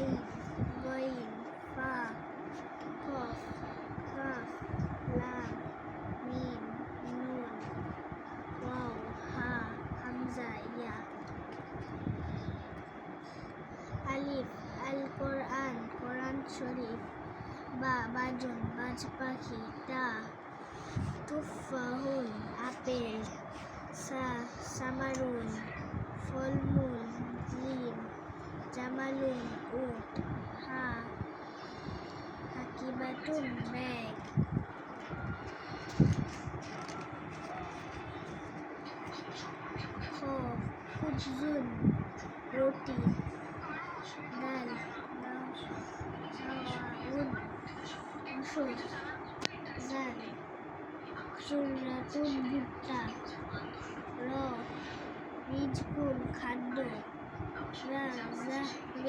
আইন গইন ফা কফ কাফ লাম মিম নুন ওয়াও হা হামজা ইয়া। আলিফ আল কোরআন কোরআন শরীফ। বা বাজন বাজ পাখি। তা তুফাহুন আপেল। সা সামারুন ফলমূল। জিম জামালুন উট। হা হাকিবাতুন ব্যাগ। খ খুবজুন রুটি। দাল দাওয়াউন মসুর। জাল জুররাতুন ভুট্টা। র রিজকুন খাদ্য। রা